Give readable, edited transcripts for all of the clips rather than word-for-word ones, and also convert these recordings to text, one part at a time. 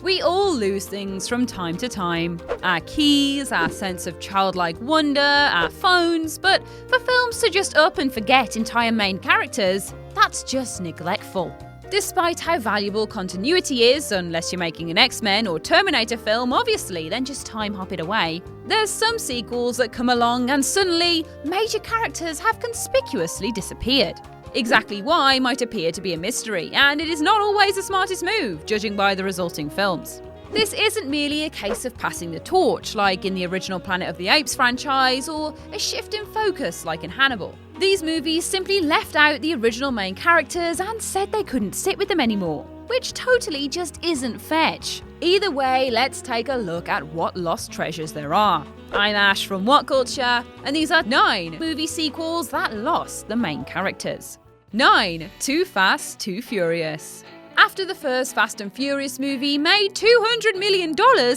We all lose things from time to time. Our keys, our sense of childlike wonder, our phones, but for films to just up and forget entire main characters, that's just neglectful. Despite how valuable continuity is, unless you're making an X-Men or Terminator film, obviously, then just time hop it away. There's some sequels that come along and suddenly, major characters have conspicuously disappeared. Exactly why might appear to be a mystery, and it is not always the smartest move, judging by the resulting films. This isn't merely a case of passing the torch, like in the original Planet of the Apes franchise, or a shift in focus, like in Hannibal. These movies simply left out the original main characters and said they couldn't sit with them anymore, which totally just isn't fetch. Either way, let's take a look at what lost treasures there are. I'm Ash from What Culture, and these are 9 movie sequels that lost the main characters. 9. Too Fast, Too Furious. After the first Fast and Furious movie made $200 million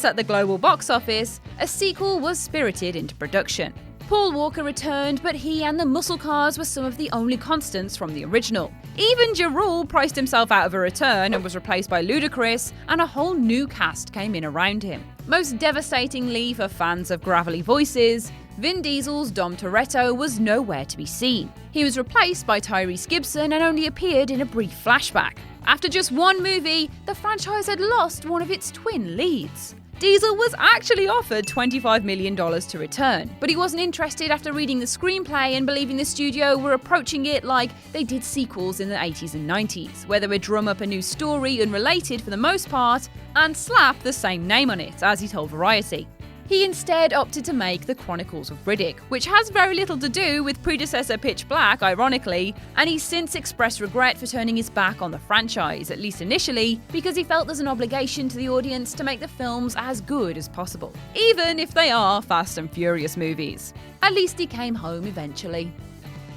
at the global box office, a sequel was spirited into production. Paul Walker returned, but he and the muscle cars were some of the only constants from the original. Even Ja Rule priced himself out of a return and was replaced by Ludacris, and a whole new cast came in around him. Most devastatingly for fans of gravelly voices, Vin Diesel's Dom Toretto was nowhere to be seen. He was replaced by Tyrese Gibson and only appeared in a brief flashback. After just one movie, the franchise had lost one of its twin leads. Diesel was actually offered $25 million to return, but he wasn't interested after reading the screenplay and believing the studio were approaching it like they did sequels in the 80s and 90s, where they would drum up a new story unrelated for the most part and slap the same name on it, as he told Variety. He instead opted to make The Chronicles of Riddick, which has very little to do with predecessor Pitch Black, ironically, and he's since expressed regret for turning his back on the franchise, at least initially, because he felt there's an obligation to the audience to make the films as good as possible, even if they are Fast and Furious movies. At least he came home eventually.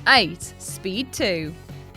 8. Speed 2.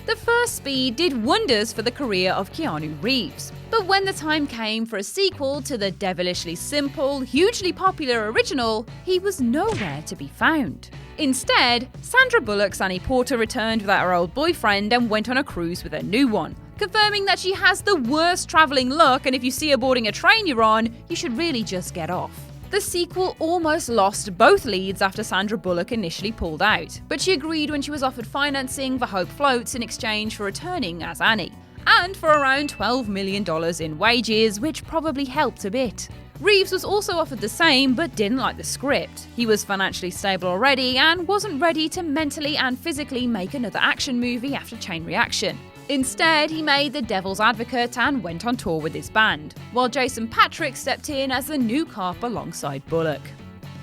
The first Speed did wonders for the career of Keanu Reeves, but when the time came for a sequel to the devilishly simple, hugely popular original, he was nowhere to be found. Instead, Sandra Bullock's Annie Porter returned without her old boyfriend and went on a cruise with her new one, confirming that she has the worst travelling luck, and if you see her boarding a train you're on, you should really just get off. The sequel almost lost both leads after Sandra Bullock initially pulled out, but she agreed when she was offered financing for Hope Floats in exchange for returning as Annie, and for around $12 million in wages, which probably helped a bit. Reeves was also offered the same, but didn't like the script. He was financially stable already and wasn't ready to mentally and physically make another action movie after Chain Reaction. Instead, he made The Devil's Advocate and went on tour with his band, while Jason Patric stepped in as the new cop alongside Bullock.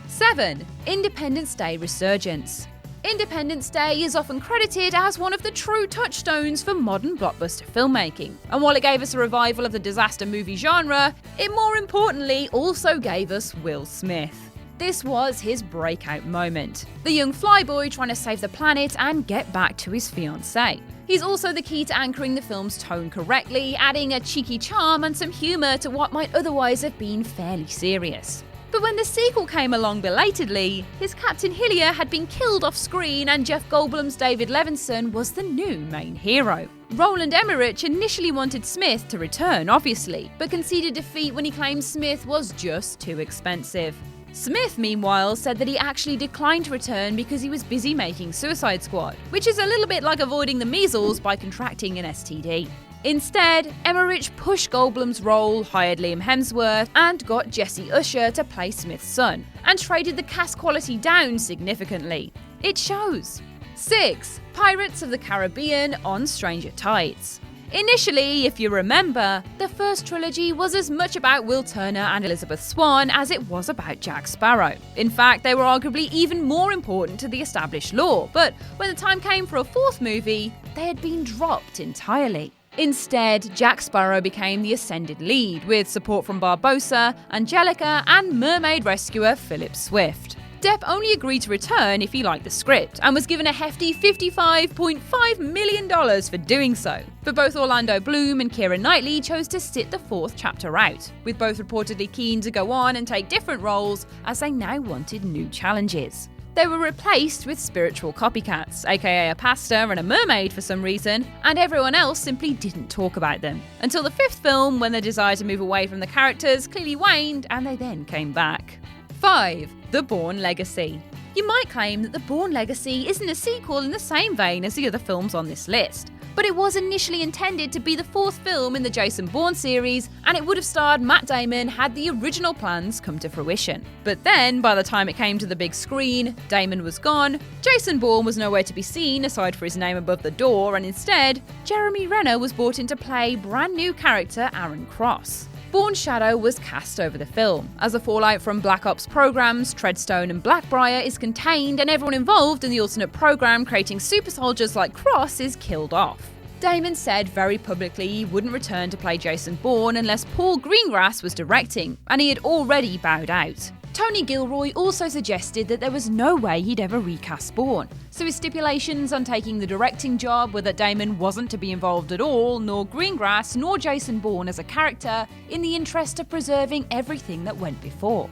7. Independence Day Resurgence. Independence Day is often credited as one of the true touchstones for modern blockbuster filmmaking, and while it gave us a revival of the disaster movie genre, it more importantly also gave us Will Smith. This was his breakout moment. The young flyboy trying to save the planet and get back to his fiancée. He's also the key to anchoring the film's tone correctly, adding a cheeky charm and some humour to what might otherwise have been fairly serious. But when the sequel came along belatedly, his Captain Hillier had been killed off screen and Jeff Goldblum's David Levinson was the new main hero. Roland Emmerich initially wanted Smith to return, obviously, but conceded defeat when he claimed Smith was just too expensive. Smith, meanwhile, said that he actually declined to return because he was busy making Suicide Squad, which is a little bit like avoiding the measles by contracting an STD. Instead, Emmerich pushed Goldblum's role, hired Liam Hemsworth, and got Jesse Usher to play Smith's son, and traded the cast quality down significantly. It shows. 6. Pirates of the Caribbean on Stranger Tides. Initially, if you remember, the first trilogy was as much about Will Turner and Elizabeth Swann as it was about Jack Sparrow. In fact, they were arguably even more important to the established lore, but when the time came for a fourth movie, they had been dropped entirely. Instead, Jack Sparrow became the ascended lead, with support from Barbossa, Angelica, and mermaid rescuer Philip Swift. Depp only agreed to return if he liked the script, and was given a hefty $55.5 million for doing so. But both Orlando Bloom and Keira Knightley chose to sit the fourth chapter out, with both reportedly keen to go on and take different roles as they now wanted new challenges. They were replaced with spiritual copycats, aka a pastor and a mermaid for some reason, and everyone else simply didn't talk about them. Until the 5th film, when the desire to move away from the characters clearly waned, and they then came back. 5. The Bourne Legacy. You might claim that The Bourne Legacy isn't a sequel in the same vein as the other films on this list, but it was initially intended to be the 4th film in the Jason Bourne series, and it would have starred Matt Damon had the original plans come to fruition. But then, by the time it came to the big screen, Damon was gone, Jason Bourne was nowhere to be seen aside for his name above the door, and instead, Jeremy Renner was brought in to play brand new character Aaron Cross. Bourne's shadow was cast over the film, as the fallout from Black Ops programs, Treadstone and Blackbriar is contained and everyone involved in the alternate program creating super soldiers like Cross is killed off. Damon said very publicly he wouldn't return to play Jason Bourne unless Paul Greengrass was directing, and he had already bowed out. Tony Gilroy also suggested that there was no way he'd ever recast Bourne, so his stipulations on taking the directing job were that Damon wasn't to be involved at all, nor Greengrass nor Jason Bourne as a character, in the interest of preserving everything that went before.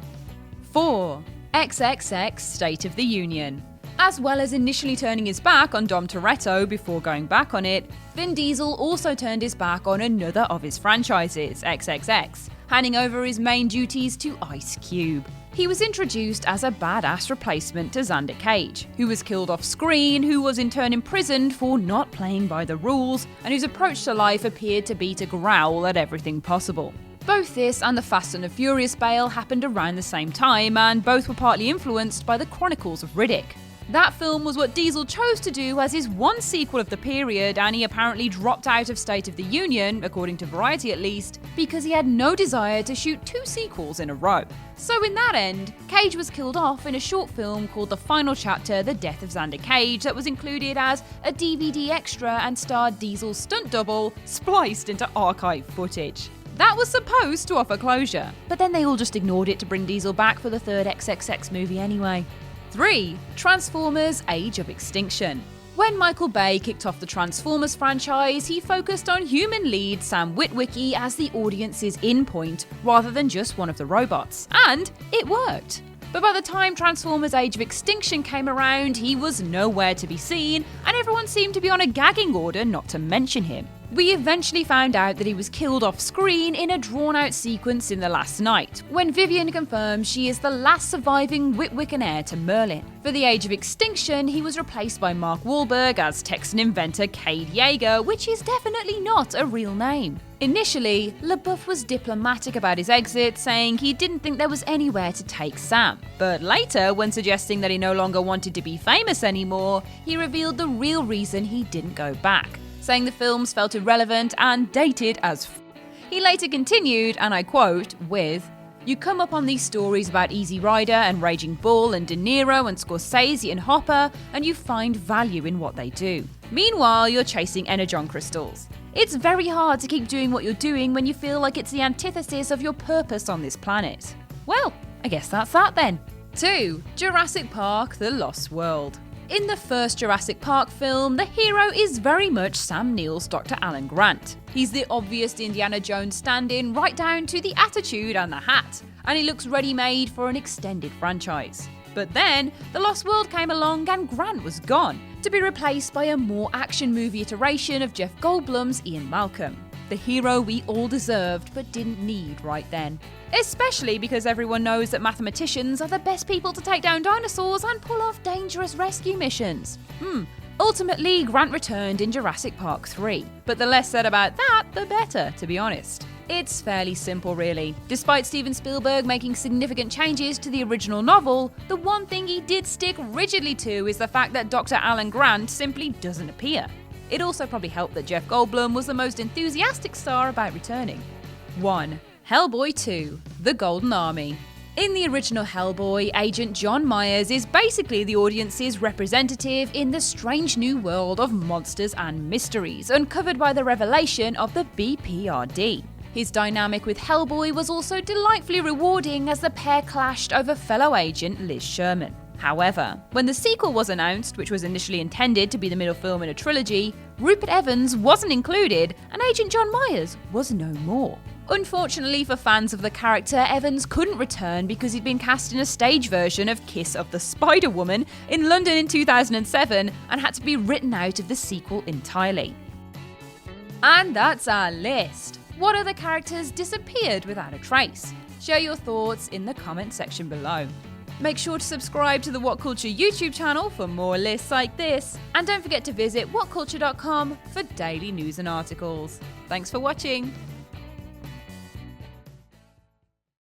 4. XXX State of the Union. As well as initially turning his back on Dom Toretto before going back on it, Vin Diesel also turned his back on another of his franchises, XXX, handing over his main duties to Ice Cube. He was introduced as a badass replacement to Xander Cage, who was killed off screen, who was in turn imprisoned for not playing by the rules, and whose approach to life appeared to be to growl at everything possible. Both this and the Fast and the Furious bail happened around the same time, and both were partly influenced by the Chronicles of Riddick. That film was what Diesel chose to do as his one sequel of the period, and he apparently dropped out of State of the Union, according to Variety at least, because he had no desire to shoot 2 sequels in a row. So in that end, Cage was killed off in a short film called The Final Chapter, The Death of Xander Cage, that was included as a DVD extra and starred Diesel's stunt double, spliced into archive footage. That was supposed to offer closure, but then they all just ignored it to bring Diesel back for the 3rd XXX movie anyway. 3. Transformers Age of Extinction. When Michael Bay kicked off the Transformers franchise, he focused on human lead Sam Witwicky as the audience's in point, rather than just one of the robots. And it worked. But by the time Transformers Age of Extinction came around, he was nowhere to be seen, and everyone seemed to be on a gagging order not to mention him. We eventually found out that he was killed off screen in a drawn-out sequence in The Last Night, when Vivian confirms she is the last surviving Witwick heir to Merlin. For the Age of Extinction, he was replaced by Mark Wahlberg as Texan inventor Cade Yeager, which is definitely not a real name. Initially, LaBeouf was diplomatic about his exit, saying he didn't think there was anywhere to take Sam. But later, when suggesting that he no longer wanted to be famous anymore, he revealed the real reason he didn't go back, saying the films felt irrelevant and dated as f***. He later continued, and I quote, with, "You come up on these stories about Easy Rider and Raging Bull and De Niro and Scorsese and Hopper, and you find value in what they do. Meanwhile, you're chasing energon crystals. It's very hard to keep doing what you're doing when you feel like it's the antithesis of your purpose on this planet." Well, I guess that's that then. 2. Jurassic Park: The Lost World. In the first Jurassic Park film, the hero is very much Sam Neill's Dr. Alan Grant. He's the obvious Indiana Jones stand-in right down to the attitude and the hat, and he looks ready-made for an extended franchise. But then, The Lost World came along and Grant was gone, to be replaced by a more action movie iteration of Jeff Goldblum's Ian Malcolm. The hero we all deserved but didn't need right then. Especially because everyone knows that mathematicians are the best people to take down dinosaurs and pull off dangerous rescue missions. Ultimately, Grant returned in Jurassic Park 3, but the less said about that, the better, to be honest. It's fairly simple really. Despite Steven Spielberg making significant changes to the original novel, the one thing he did stick rigidly to is the fact that Dr. Alan Grant simply doesn't appear. It also probably helped that Jeff Goldblum was the most enthusiastic star about returning. 1. Hellboy 2: The Golden Army. In the original Hellboy, Agent John Myers is basically the audience's representative in the strange new world of monsters and mysteries uncovered by the revelation of the BPRD. His dynamic with Hellboy was also delightfully rewarding as the pair clashed over fellow agent Liz Sherman. However, when the sequel was announced, which was initially intended to be the middle film in a trilogy, Rupert Evans wasn't included and Agent John Myers was no more. Unfortunately for fans of the character, Evans couldn't return because he'd been cast in a stage version of Kiss of the Spider-Woman in London in 2007 and had to be written out of the sequel entirely. And that's our list. What other characters disappeared without a trace? Share your thoughts in the comment section below. Make sure to subscribe to the What Culture YouTube channel for more lists like this, and don't forget to visit whatculture.com for daily news and articles. Thanks for watching!